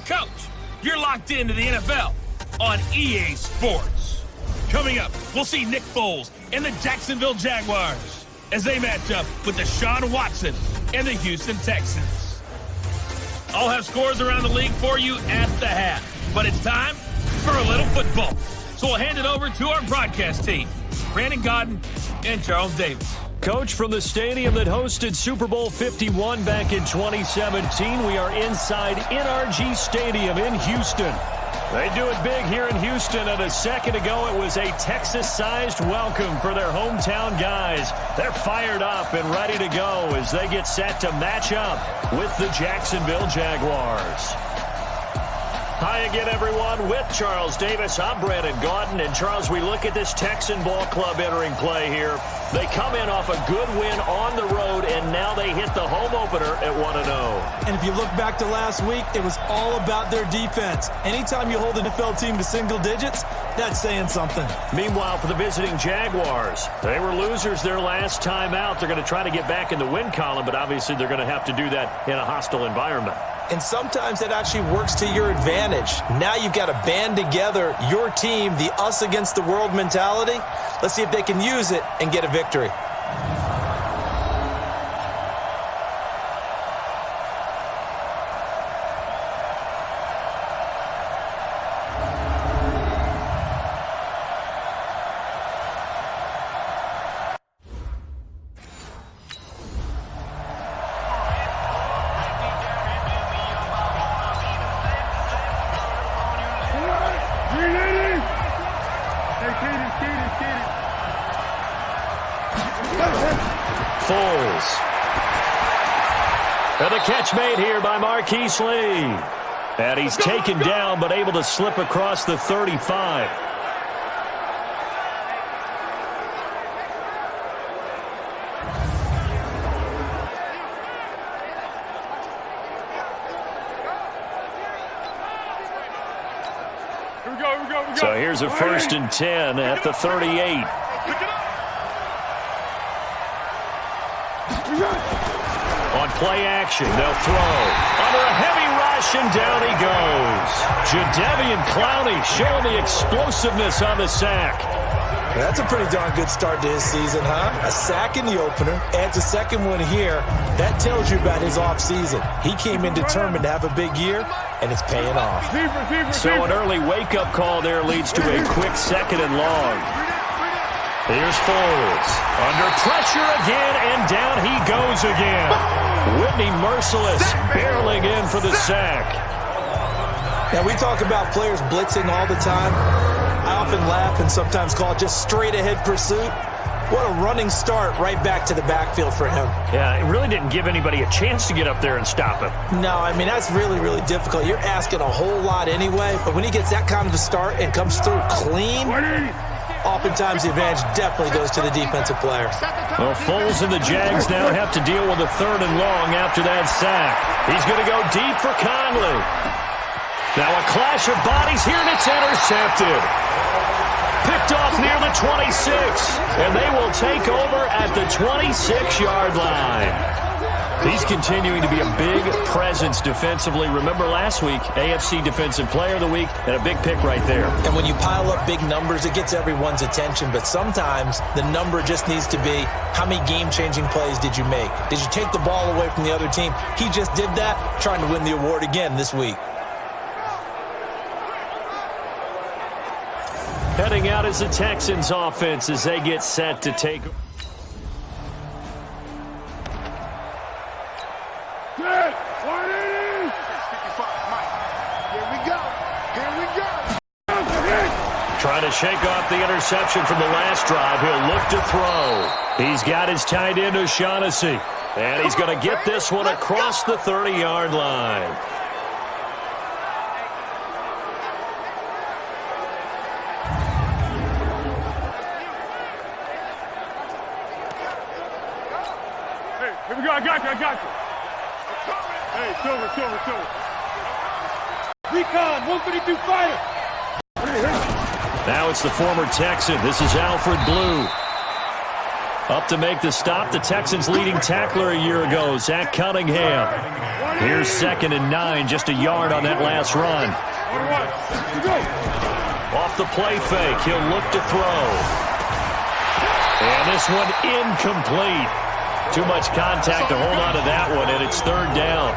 coach. You're locked into the NFL on EA Sports. Coming up, we'll see Nick Foles and the Jacksonville Jaguars as they match up with Deshaun Watson and the Houston Texans. I'll have scores around the league for you at the half, but it's time for a little football. So we'll hand it over to our broadcast team, Brandon Godden and Charles Davis. Coach, from the stadium that hosted Super Bowl 51 back in 2017, we are inside NRG Stadium in Houston. They do it big here in Houston, and a second ago it was a Texas-sized welcome for their hometown guys. They're fired up and ready to go as they get set to match up with the Jacksonville Jaguars. Hi again, everyone. With Charles Davis, I'm Brandon Gaudin. And, Charles, we look at this Texan ball club entering play here. They come in off a good win on the road, and now they hit the home opener at 1-0. And if you look back to last week, it was all about their defense. Anytime you hold an NFL team to single digits, that's saying something. Meanwhile, for the visiting Jaguars, they were losers their last time out. They're going to try to get back in the win column, but obviously they're going to have to do that in a hostile environment. And sometimes that actually works to your advantage. Now you've got to band together your team, the us against the world mentality. Let's see if they can use it and get a victory. Foles. And the catch made here by Marquise Lee. And he's taken down but able to slip across the 35. So here's a 1st and 10 at the 38. On play action, they'll throw. Under a heavy rush, and down he goes. Jadeveon Clowney showing the explosiveness on the sack. That's a pretty darn good start to his season, huh? A sack in the opener, adds a second one here. That tells you about his offseason. He came in determined to have a big year, and it's paying off. So an early wake-up call there leads to a quick 2nd and long. Here's Foles. Under pressure again, and down he goes again. Whitney Merciless barreling in for the sack. Now, we talk about players blitzing all the time. I often laugh and sometimes call it just straight-ahead pursuit. What a running start right back to the backfield for him. Yeah, it really didn't give anybody a chance to get up there and stop him. No, I mean, that's really, really difficult. You're asking a whole lot anyway, but when he gets that kind of a start and comes through clean, oftentimes the advantage definitely goes to the defensive player. Well, Foles and the Jags now have to deal with a 3rd and long after that sack. He's going to go deep for Conley. Now a clash of bodies here, and it's intercepted. Picked off near the 26, and they will take over at the 26-yard line. He's continuing to be a big presence defensively. Remember last week, AFC Defensive Player of the Week, and a big pick right there. And when you pile up big numbers, it gets everyone's attention, but sometimes the number just needs to be, how many game-changing plays did you make? Did you take the ball away from the other team? He just did that, trying to win the award again this week. Heading out is the Texans offense as they get set to take. Trying to shake off the interception from the last drive. He'll look to throw. He's got his tight end O'Shaughnessy. And he's going to get this one across the 30-yard line. Here we go, I got you. Hey, Silver. Recon, 152 fire. Now it's the former Texan. This is Alfred Blue. Up to make the stop, the Texans' leading tackler a year ago, Zach Cunningham. Here's 2nd and 9, just a yard on that last run. Off the play fake, he'll look to throw. And this one incomplete. Too much contact to hold on to that one, and it's 3rd down.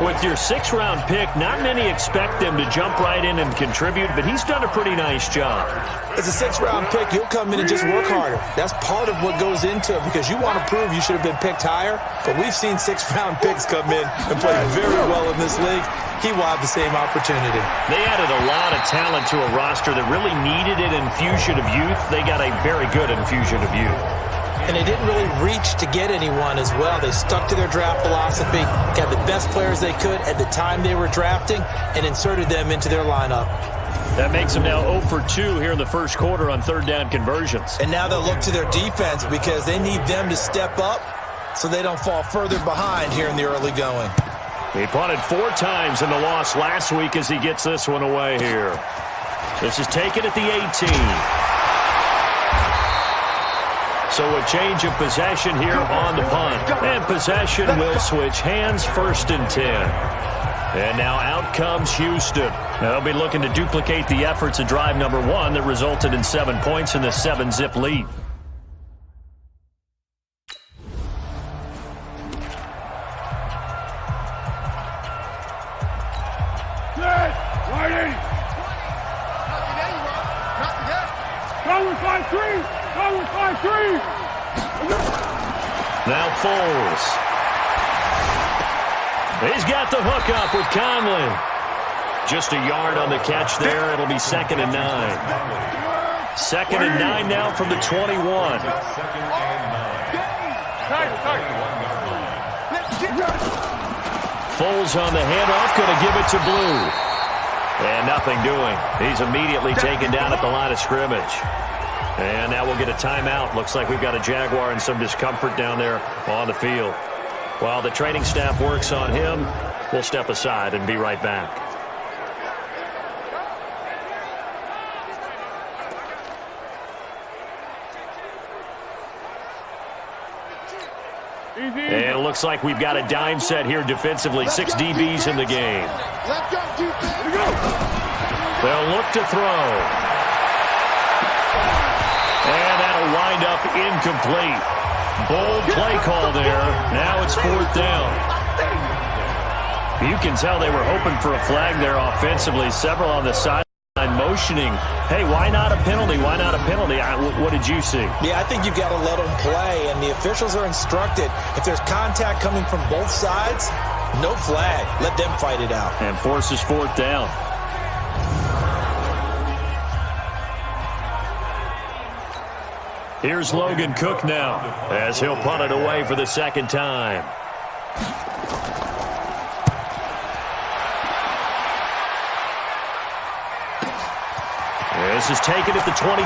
With your 6th-round pick, not many expect them to jump right in and contribute, but he's done a pretty nice job. As a 6th-round pick, you'll come in and just work harder. That's part of what goes into it because you want to prove you should have been picked higher, but we've seen 6th-round picks come in and play very well in this league. He will have the same opportunity. They added a lot of talent to a roster that really needed an infusion of youth. They got a very good infusion of youth. And they didn't really reach to get anyone as well. They stuck to their draft philosophy, got the best players they could at the time they were drafting, and inserted them into their lineup. That makes them now 0 for 2 here in the first quarter on 3rd down conversions. And now they'll look to their defense because they need them to step up so they don't fall further behind here in the early going. He punted 4 times in the loss last week as he gets this one away here. This is taken at the 18. So a change of possession here on the punt. And possession will switch hands, 1st and 10. And now out comes Houston. They'll be looking to duplicate the efforts of drive number 1 that resulted in 7 points in the 7-zip lead. Now Foles. He's got the hook up with Conley. Just a yard on the catch there. It'll be 2nd and 9. 2nd and 9 now from the 21. Foles on the handoff, going to give it to Blue. And nothing doing. He's immediately taken down at the line of scrimmage. And now we'll get a timeout. Looks like we've got a Jaguar in some discomfort down there on the field. While the training staff works on him, we'll step aside and be right back. And it looks like we've got a dime set here defensively. 6 DBs in the game. They'll look to throw. And that'll wind up incomplete. Bold play call there. Now it's 4th down. You can tell they were hoping for a flag there offensively. Several on the sideline motioning. Hey, why not a penalty? Why not a penalty? What did you see? Yeah, I think you've got to let them play, and the officials are instructed. If there's contact coming from both sides, no flag. Let them fight it out. And forces 4th down. Here's Logan Cook now as he'll punt it away for the 2nd time. This is taken at the 23.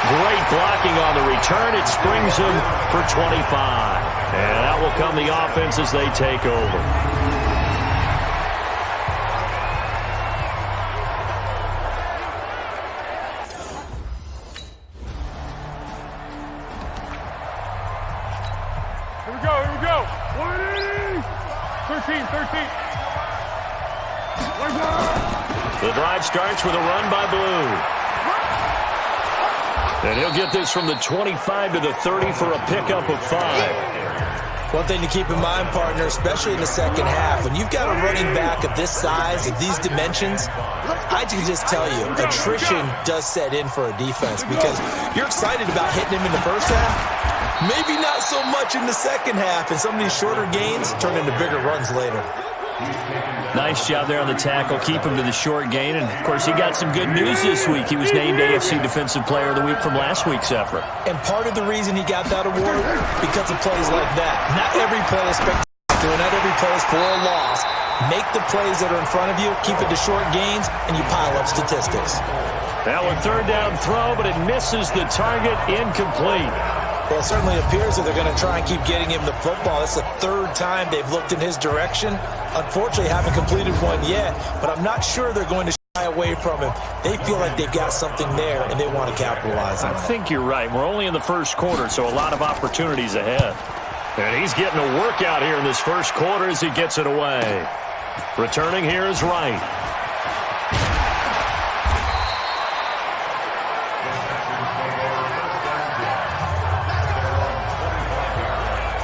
Great blocking on the return. It springs him for 25. And out will come the offense as they take over. Here we go. 13. The drive starts with a run by Blue. And he'll get this from the 25 to the 30 for a pickup of 5. One thing to keep in mind, partner, especially in the second half, when you've got a running back of this size, of these dimensions, I can just tell you, attrition does set in for a defense because you're excited about hitting him in the first half, maybe not so much in the second half, and some of these shorter gains turn into bigger runs later. Nice job there on the tackle. Keep him to the short gain. And, of course, he got some good news this week. He was named AFC Defensive Player of the Week from last week's effort. And part of the reason he got that award, because of plays like that. Not every play is spectacular. Not every play is for a loss. Make the plays that are in front of you, keep it to short gains, and you pile up statistics. Now a 3rd down throw, but it misses the target. Incomplete. Well, it certainly appears that they're going to try and keep getting him the football. It's the 3rd time they've looked in his direction. Unfortunately, haven't completed one yet, but I'm not sure they're going to away from him. They feel like they've got something there, and they want to capitalize on it. I think you're right. We're only in the first quarter, so a lot of opportunities ahead. And he's getting a workout here in this first quarter as he gets it away. Returning here is Wright.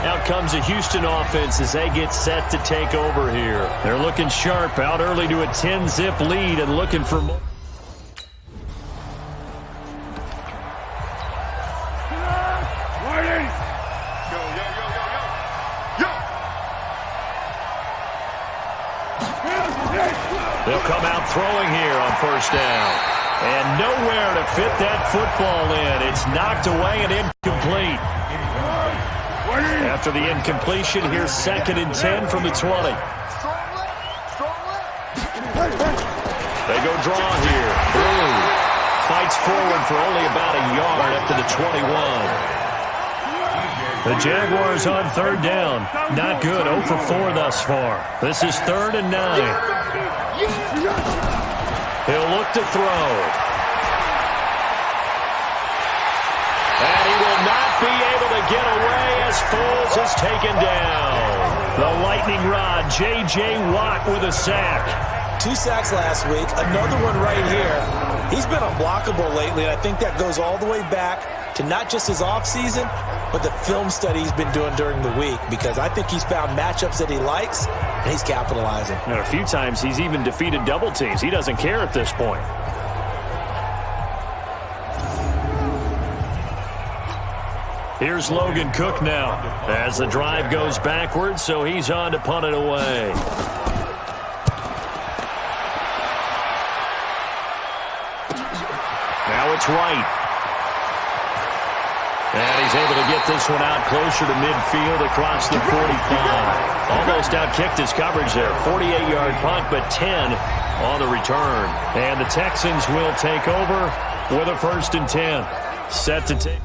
Out comes the Houston offense as they get set to take over here. They're looking sharp, out early to a 10-zip lead and looking for more. They'll come out throwing here on first down. And nowhere to fit that football in. It's knocked away and incomplete. After the incompletion, here's 2nd and 10 from the 20. They go draw here. Blue fights forward for only about a yard up to the 21. The Jaguars on 3rd down. Not good. 0 for 4 thus far. This is 3rd and 9. He'll look to throw. And he will not be able to get away as Foles is taken down. The lightning rod, J.J. Watt with a sack. 2 sacks last week, another one right here. He's been unblockable lately, and I think that goes all the way back to not just his offseason, but the film study he's been doing during the week, because I think he's found matchups that he likes, and he's capitalizing. And a few times he's even defeated double teams. He doesn't care at this point. Here's Logan Cook now as the drive goes backwards, so he's on to punt it away. Now it's Wright. And he's able to get this one out closer to midfield across the 45. Almost outkicked his coverage there. 48-yard punt, but 10 on the return. And the Texans will take over with a 1st and 10. Set to take.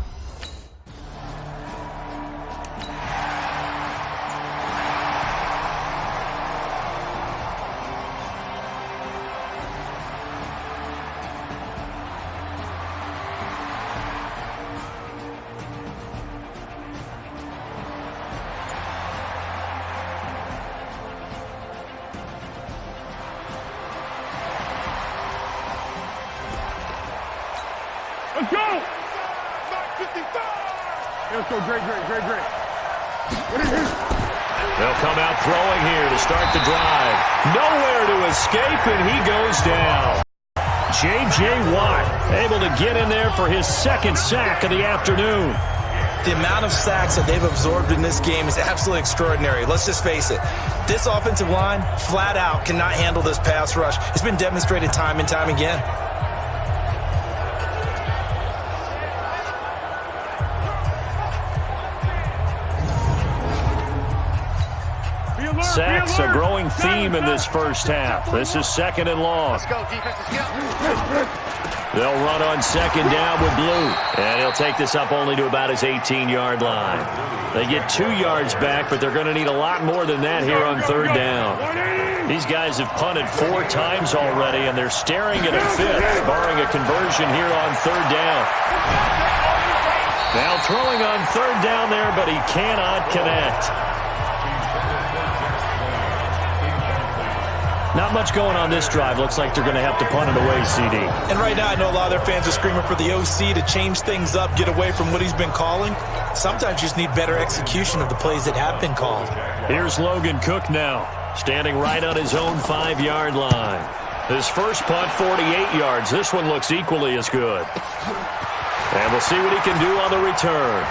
Let's go! Let's go, great. They'll come out throwing here to start the drive. Nowhere to escape, and he goes down. J.J. Watt able to get in there for his 2nd sack of the afternoon. The amount of sacks that they've absorbed in this game is absolutely extraordinary. Let's just face it. This offensive line, flat out, cannot handle this pass rush. It's been demonstrated time and time again. Sacks a growing theme in this first half. This is 2nd and long. Let's go, defense, let's go. They'll run on 2nd down with Blue. And he'll take this up only to about his 18-yard line. They get 2 yards back, but they're going to need a lot more than that here on 3rd down. These guys have punted 4 times already, and they're staring at a 5th, barring a conversion here on 3rd down. Now throwing on 3rd down there, but he cannot connect. Not much going on this drive. Looks like they're going to have to punt it away, CD. And right now, I know a lot of their fans are screaming for the OC to change things up, get away from what he's been calling. Sometimes you just need better execution of the plays that have been called. Here's Logan Cook now, standing right on his own 5-yard line. His first punt, 48 yards. This one looks equally as good. And we'll see what he can do on the return.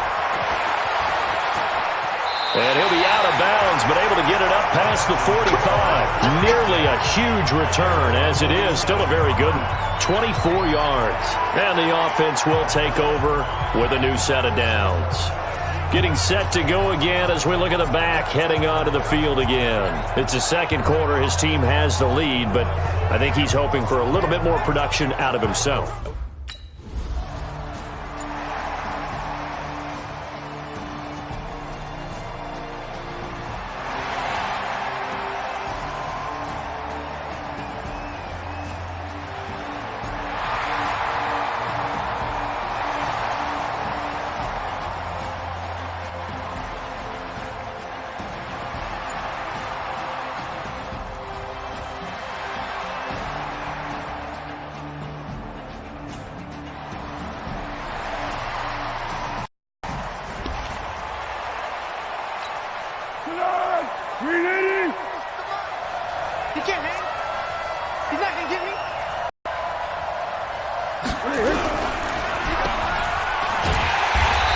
And he'll be out of bounds, but able to get it up past the 45. Nearly a huge return, as it is. Still a very good one. 24 yards. And the offense will take over with a new set of downs. Getting set to go again as we look at the back, heading onto the field again. It's the 2nd quarter. His team has the lead, but I think he's hoping for a little bit more production out of himself.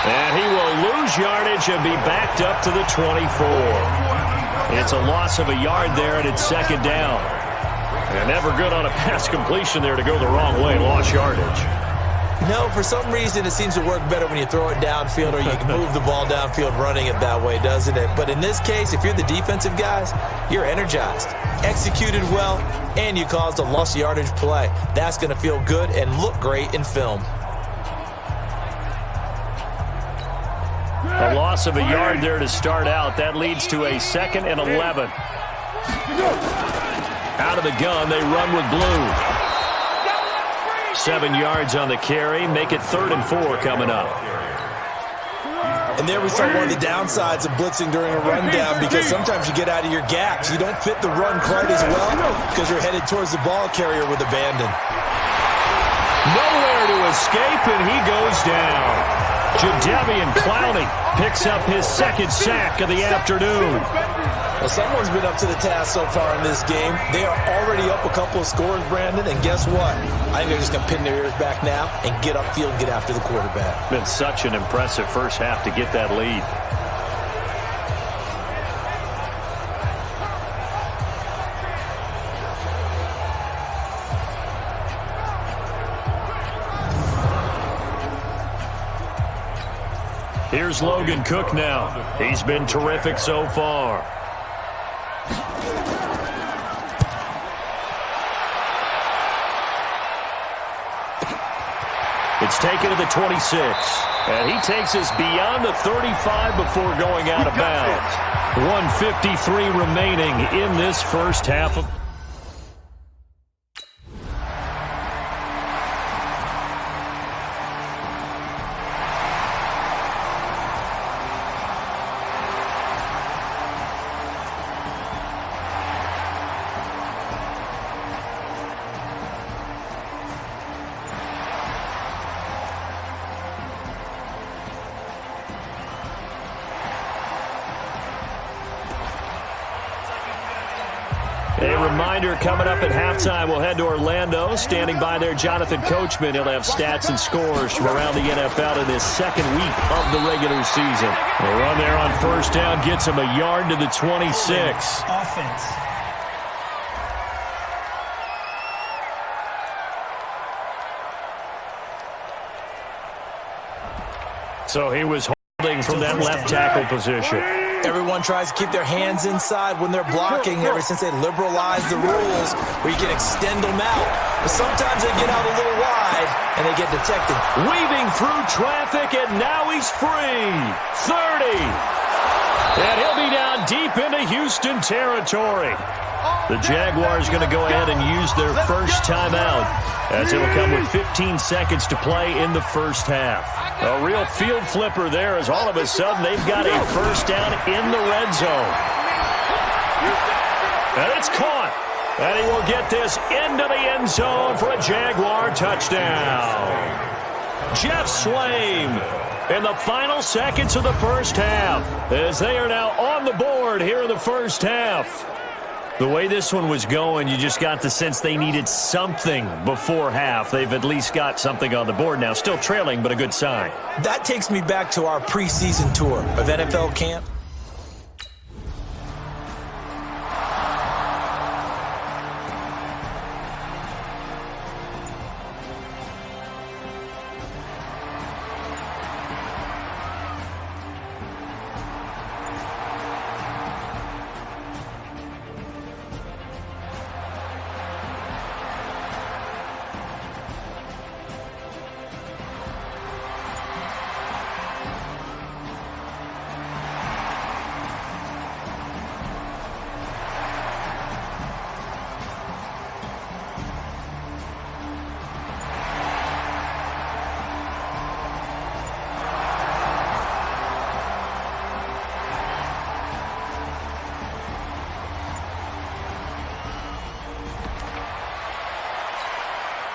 And he will lose yardage and be backed up to the 24. It's a loss of a yard there, and it's second down. And never good on a pass completion there to go the wrong way. Lost yardage. No, for some reason it seems to work better when you throw it downfield or you can move the ball downfield running it that way, doesn't it? But in this case, if you're the defensive guys, you're energized, executed well, and you caused a lost yardage play. That's going to feel good and look great in film. A loss of a yard there to start out. That leads to a 2nd and 11. Out of the gun, they run with blue. 7 yards on the carry. Make it 3rd and 4 coming up. And there we saw one of the downsides of blitzing during a rundown, because sometimes you get out of your gaps. You don't fit the run quite as well because you're headed towards the ball carrier with abandon. Nowhere to escape, and he goes down. Jadeveon Clowney picks up his 2nd sack of the afternoon. Well, someone's been up to the task so far in this game. They are already up a couple of scores, Brandon, and guess what? I think they're just going to pin their ears back now and get upfield, get after the quarterback. Been such an impressive first half to get that lead. Here's Logan Cook now. He's been terrific so far. It's taken to the 26. And he takes us beyond the 35 before going out of bounds. 1:53 remaining in this first half of... A reminder, coming up at halftime, we'll head to Orlando. Standing by there, Jonathan Coachman. He'll have stats and scores from around the NFL in this 2nd week of the regular season. A run there on 1st down gets him a yard to the 26. Offense. So he was holding from that left tackle position. Everyone tries to keep their hands inside when they're blocking ever since they liberalized the rules where you can extend them out. But sometimes they get out a little wide and they get detected. Weaving through traffic, and now he's free. 30. And he'll be down deep into Houston territory. The Jaguars going to go ahead and use their first timeout, as it'll come with 15 seconds to play in the first half. A real field flipper there, as all of a sudden they've got a first down in the red zone. And it's caught. And he will get this into the end zone for a Jaguar touchdown. Jeff Swaim in the final seconds of the first half, as they are now on the board here in the first half. The way this one was going, you just got the sense they needed something before half. They've at least got something on the board now. Still trailing, but a good sign. That takes me back to our preseason tour of NFL camp.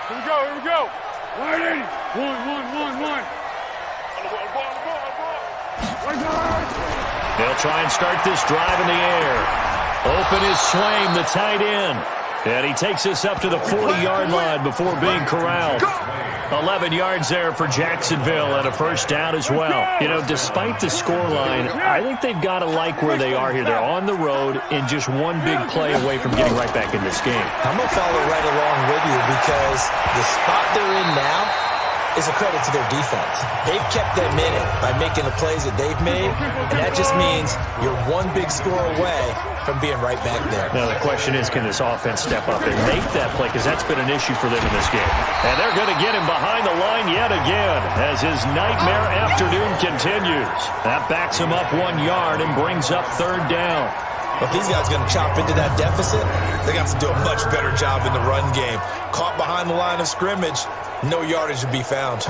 Here we go. Right in. One. They'll try and start this drive in the air. Open is Swaim, the tight end. And he takes us up to the 40-yard line before being corralled. 11 yards there for Jacksonville and a first down as well. You know, despite the scoreline, I think they've got to like where they are here. They're on the road and just one big play away from getting right back in this game. I'm going to follow right along with you because the spot they're in now is a credit to their defense. They've kept them in it by making the plays that they've made, and that just means you're one big score away from being right back there. Now the question is, can this offense step up and make that play? Because that's been an issue for them in this game. And they're going to get him behind the line yet again as his nightmare afternoon continues. That backs him up 1 yard and brings up third down. If these guys are going to chop into that deficit, they got to do a much better job in the run game. Caught behind the line of scrimmage, no yardage to be found.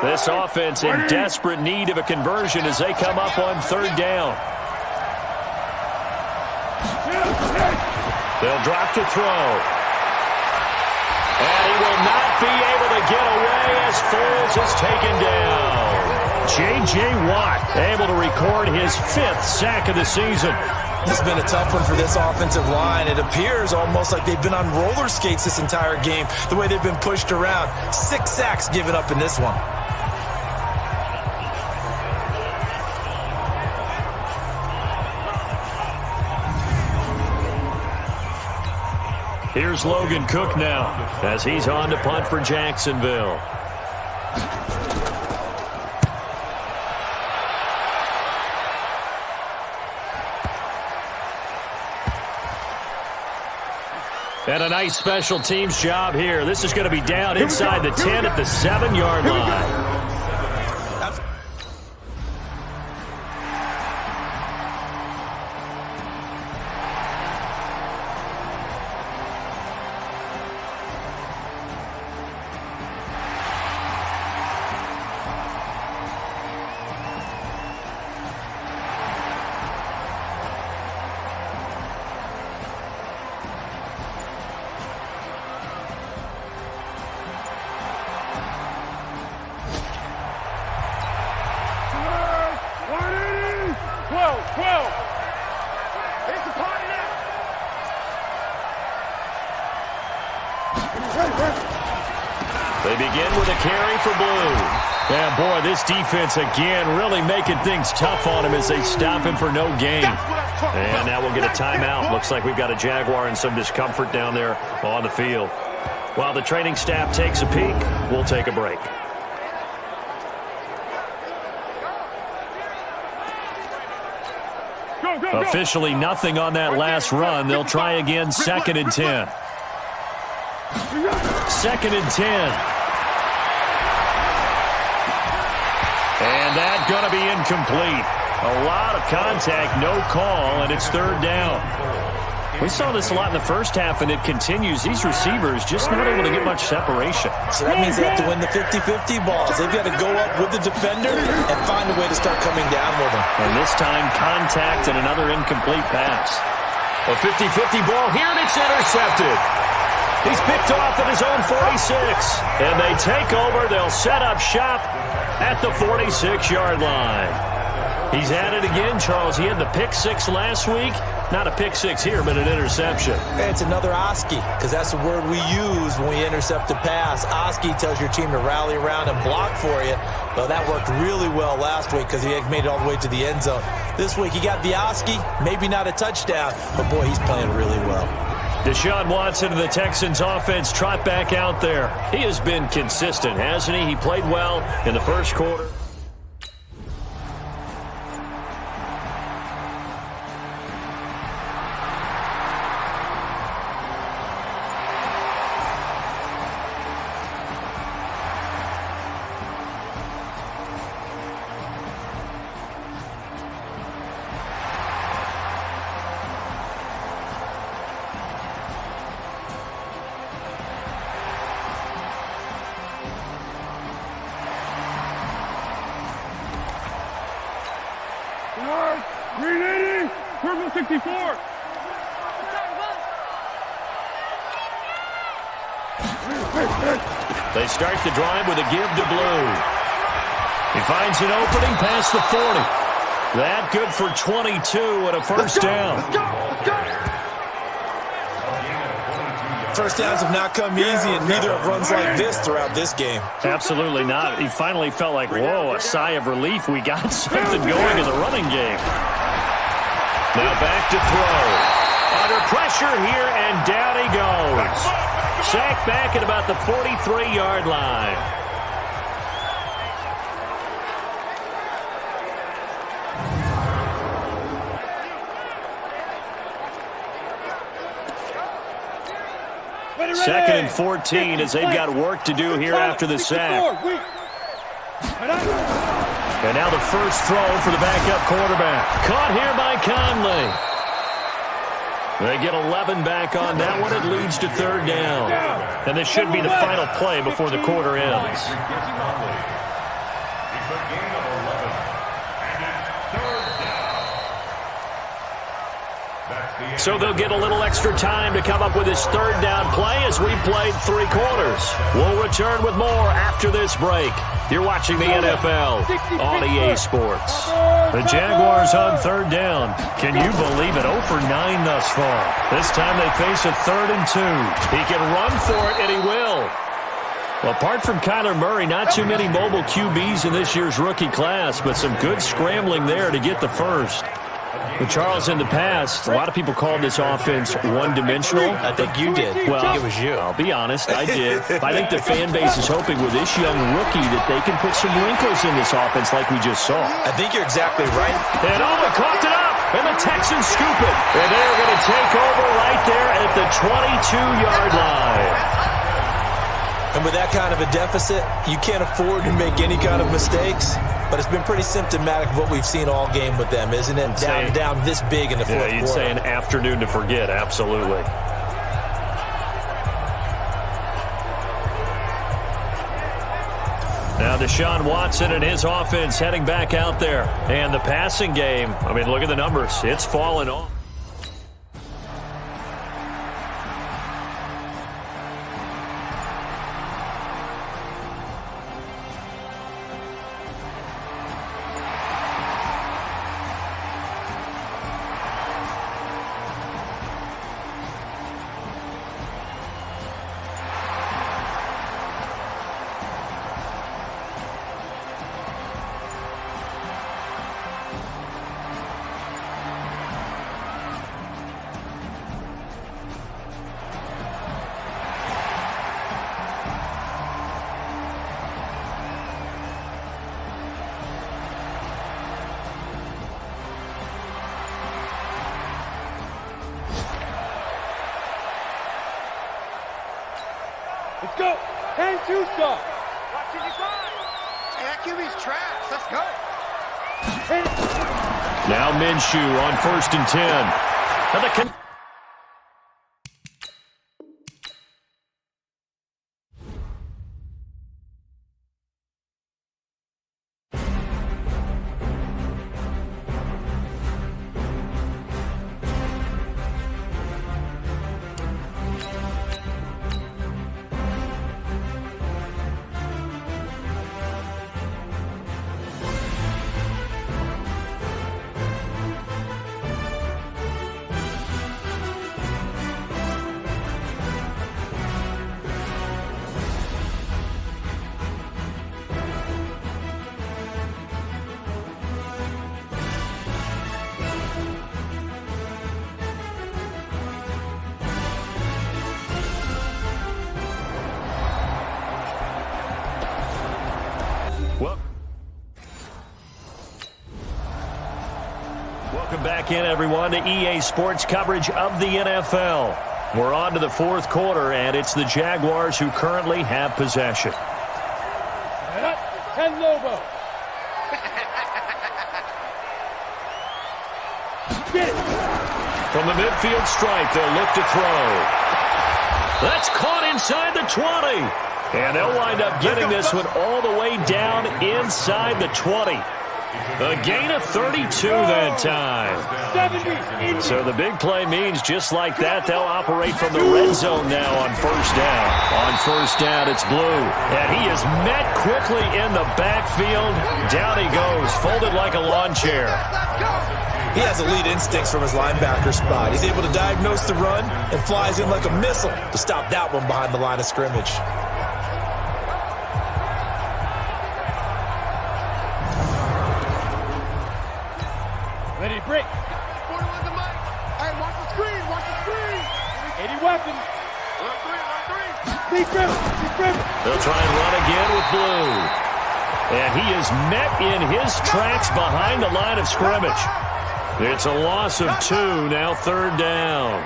This offense in desperate need of a conversion as they come up on third down. They'll drop to throw. And he will not be able to get away as Foles is taken down. J.J. Watt able to record his 5th sack of the season. This has been a tough one for this offensive line. It appears almost like they've been on roller skates this entire game, the way they've been pushed around. 6 sacks given up in this one. Here's Logan Cook now as he's on to punt for Jacksonville. And a nice special teams job here. This is going to be down inside the 10 at the 7-yard line. They begin with a carry for Blue. Yeah, boy, this defense again really making things tough on him as they stop him for no gain. And now we'll get a timeout. Looks like we've got a Jaguar in some discomfort down there on the field. While the training staff takes a peek, we'll take a break. Officially nothing on that last run. They'll try again, 2nd and 10. 2nd and 10. And that's going to be incomplete. A lot of contact, no call, and it's third down. We saw this a lot in the first half, and it continues. These receivers just not able to get much separation. So that means they have to win the 50-50 balls. They've got to go up with the defender and find a way to start coming down with them. And this time, contact and another incomplete pass. A 50-50 ball here, and it's intercepted. He's picked off at his own 46. And they take over. They'll set up shop at the 46-yard line. He's at it again, Charles. He had the pick 6 last week. Not a pick 6 here, but an interception. And it's another Oski, because that's the word we use when we intercept a pass. Oski tells your team to rally around and block for you. Well, that worked really well last week because he made it all the way to the end zone. This week he got the Oski, maybe not a touchdown, but boy, he's playing really well. Deshaun Watson and the Texans offense trot back out there. He has been consistent, hasn't he? He played well in the first quarter. Purple 64. They start the drive with a give to Blue. He finds an opening past the 40. That good for 22 and a first down. First downs have not come easy, and neither have runs like this throughout this game. Absolutely not. He finally felt like, whoa, a sigh of relief. We got something going in the running game. Now back to throw. Under pressure here, and down he goes. Sacked back at about the 43-yard line. Second and 14 as they've got work to do here after the sack. And now the first throw for the backup quarterback. Caught here by Conley. They get 11 back on that one. It leads to third down. And this should be the final play before the quarter ends. So they'll get a little extra time to come up with his third down play as we played 3 quarters. We'll return with more after this break. You're watching the NFL on EA Sports. The Jaguars on third down. Can you believe it? 0 for 9 thus far. This time they face a 3rd and 2. He can run for it, and he will. Well, apart from Kyler Murray, not too many mobile QBs in this year's rookie class, but some good scrambling there to get the first. But Charles, in the past, a lot of people called this offense one-dimensional. I think you did. Well, I think it was you. I'll be honest, I did. I think the fan base is hoping with this young rookie that they can put some wrinkles in this offense like we just saw. I think you're exactly right. And Alba caught it up, and the Texans scoop it. And they're going to take over right there at the 22-yard line. And with that kind of a deficit, you can't afford to make any kind of mistakes. But it's been pretty symptomatic of what we've seen all game with them, isn't it? Down this big in the fourth quarter. Yeah, you'd say an afternoon to forget, absolutely. Now Deshaun Watson and his offense heading back out there. And the passing game, I mean, look at the numbers. It's fallen off. Let's go. 10-2 stop. Hey, that QB's trash. Let's go. Now Minshew on 1st and 10. And the Welcome back in, everyone, to EA Sports coverage of the NFL. We're on to the 4th quarter, and it's the Jaguars who currently have possession. Ken Lobo. From the midfield stripe, they'll look to throw. That's caught inside the 20. And they'll wind up getting this one all the way down inside the 20. A gain of 32 that time. So the big play means just like that, they'll operate from the red zone now on first down. On first down, it's Blue. And he is met quickly in the backfield. Down he goes, folded like a lawn chair. He has elite instincts from his linebacker spot. He's able to diagnose the run and flies in like a missile to stop that one behind the line of scrimmage. Ready to break. 41 to Mike. Hey, watch the screen. Watch the screen. 80 weapons. 1-3. Deep grip. They'll try and run again with Blue. And he is met in his tracks behind the line of scrimmage. It's a loss of 2, now third down.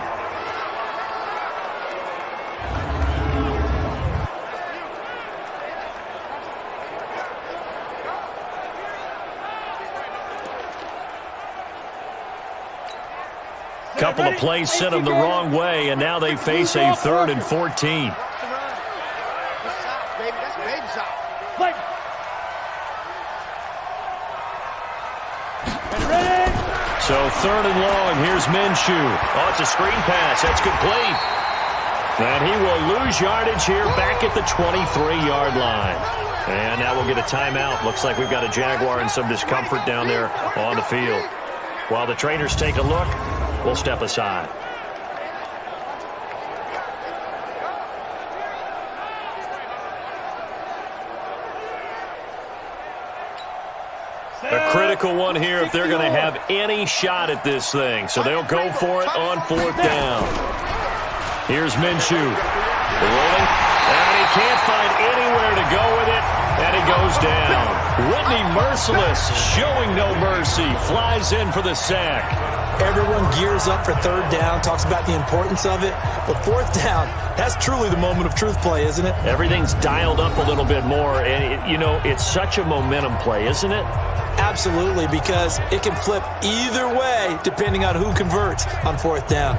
Couple of plays sent them the wrong way, and now they face a 3rd and 14. So 3rd and long, here's Minshew. Oh, it's a screen pass. That's complete. And he will lose yardage here back at the 23-yard line. And now we'll get a timeout. Looks like we've got a Jaguar and some discomfort down there on the field. While the trainers take a look, we'll step aside. A critical one here if they're going to have any shot at this thing. So they'll go for it on 4th down. Here's Minshew. Rolling. And he can't find anywhere to go with it. And he goes down. Whitney Merciless, showing no mercy, flies in for the sack. Everyone gears up for 3rd down, talks about the importance of it. But 4th down, that's truly the moment of truth play, isn't it? Everything's dialed up a little bit more. And, it's such a momentum play, isn't it? Absolutely, because it can flip either way depending on who converts on 4th down.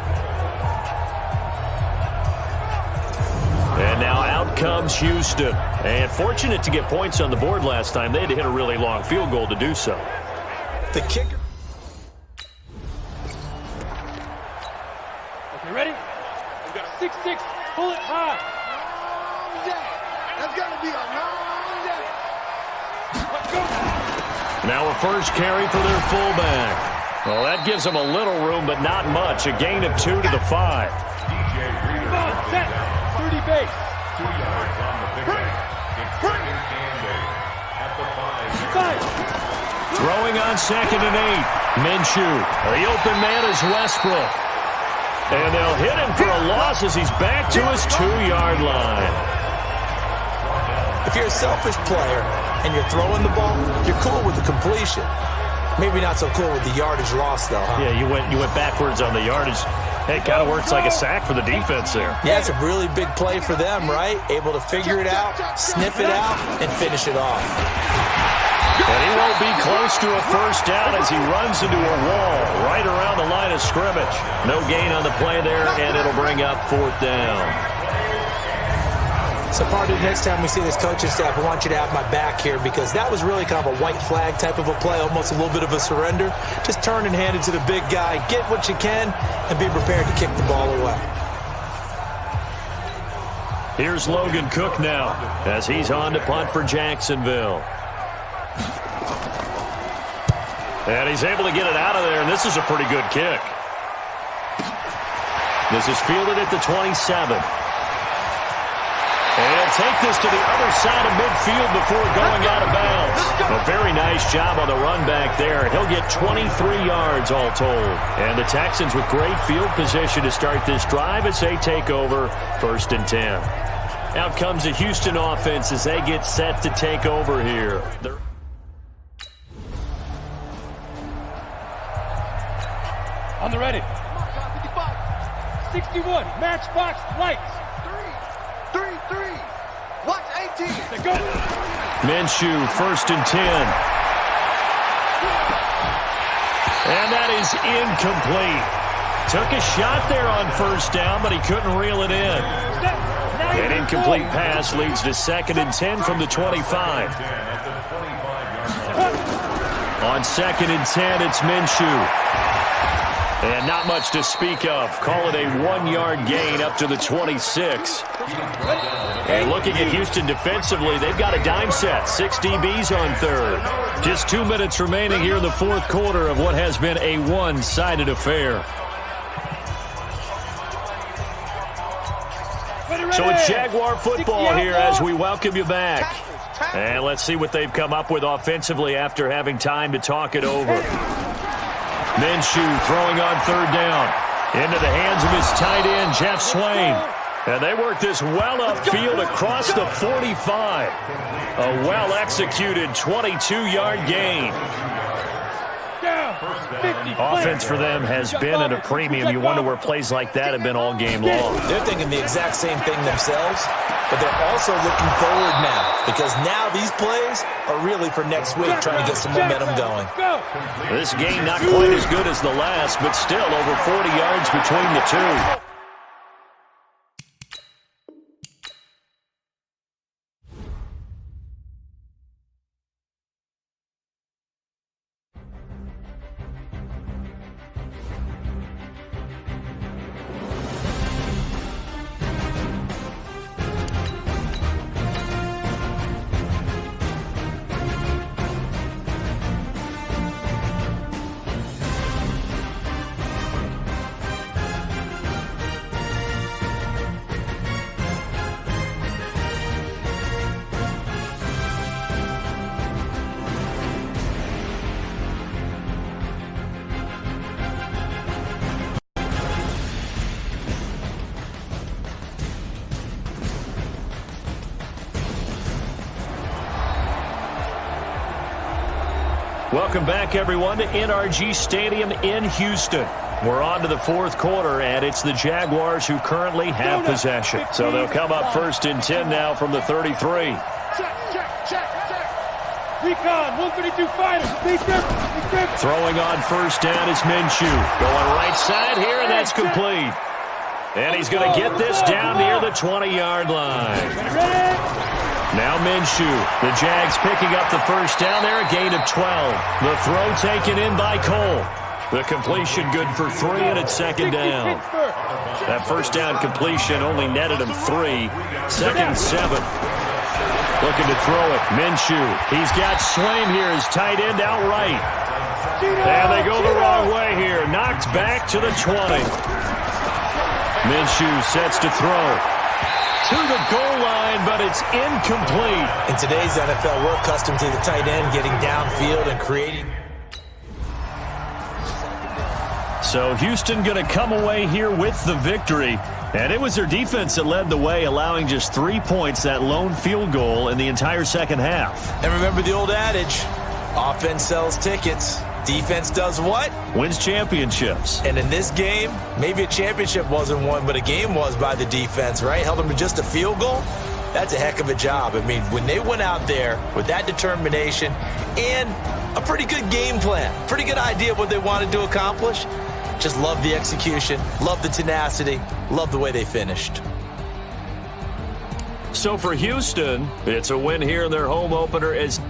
And now out comes Houston. And fortunate to get points on the board last time. They had to hit a really long field goal to do so. The kicker. Okay, ready? We got a 6-6. Pull it high. Long day. That's going to be a long day. Let's go. Now a first carry for their fullback. Well, that gives them a little room, but not much. A gain of 2 to the 5. Come on, set. 30 base. 2 yards on the pickup. It's 2nd and 8 at the 5. Throwing on 2nd and 8. Minshew. The open man is Westbrook. And they'll hit him for a loss as he's back to his 2-yard line. If you're a selfish player and you're throwing the ball, you're cool with the completion. Maybe not so cool with the yardage loss, though, huh? Yeah, you went backwards on the yardage. Hey, it kind of works like a sack for the defense there. Yeah, it's a really big play for them, right? Able to figure it out, sniff it out, and finish it off. And he won't be close to a first down as he runs into a wall right around the line of scrimmage. No gain on the play there, and it'll bring up 4th down. So, Party, next time we see this coaching staff, I want you to have my back here because that was really kind of a white flag type of a play, almost a little bit of a surrender. Just turn and hand it to the big guy, get what you can, and be prepared to kick the ball away. Here's Logan Cook now as he's on to punt for Jacksonville. And he's able to get it out of there, and this is a pretty good kick. This is fielded at the 27. And he'll take this to the other side of midfield before going out of bounds. A very nice job on the run back there. He'll get 23 yards all told. And the Texans with great field position to start this drive as they take over 1st and 10. Out comes the Houston offense as they get set to take over here. On the ready. 61. Matchbox lights. 3. Watch 18. They go. Minshew, 1st and 10. And that is incomplete. Took a shot there on 1st down, but he couldn't reel it in. An incomplete pass leads to 2nd and 10 from the 25. On 2nd and 10, it's Minshew. And not much to speak of. Call it a 1-yard gain up to the 26. And looking at Houston defensively, they've got a dime set. 6 DBs on 3rd. Just 2 minutes remaining here in the 4th quarter of what has been a one-sided affair. So it's Jaguar football here as we welcome you back. And let's see what they've come up with offensively after having time to talk it over. Minshew throwing on 3rd down. Into the hands of his tight end, Jeff Swain. And they work this well upfield across the 45. A well-executed 22-yard gain. Offense for them has been at a premium. You wonder where plays like that have been all game long. They're thinking the exact same thing themselves, but they're also looking forward now because now these plays are really for next week, trying to get some momentum going. This game not quite as good as the last, but still over 40 yards between the two. Welcome back, everyone, to NRG Stadium in Houston. We're on to the 4th quarter, and it's the Jaguars who currently have possession. So they'll come up 1st and 10 now from the 33. Check. Recon, 132 fighters. Throwing on 1st down is Minshew. Going right side here, and that's complete. And he's going to get this down near the 20-yard line. Now Minshew. The Jags picking up the 1st down there, a gain of 12. The throw taken in by Cole. The completion good for 3, and it's 2nd down. That 1st down completion only netted him 3. 2nd and 7. Looking to throw it. Minshew. He's got Swain here, his tight end outright. And they go the wrong way here. Knocked back to the 20. Minshew sets to throw. To the goal line, but it's incomplete. In today's NFL, we're accustomed to the tight end getting downfield and creating. So Houston going to come away here with the victory. And it was their defense that led the way, allowing just 3 points, that lone field goal in the entire second half. And remember the old adage, offense sells tickets. Defense does what? Wins championships. And in this game, maybe a championship wasn't won, but a game was by the defense, right? Held them to just a field goal. That's a heck of a job. I mean, when they went out there with that determination and a pretty good game plan, pretty good idea of what they wanted to accomplish, just love the execution, love the tenacity, love the way they finished. So for Houston, it's a win here in their home opener as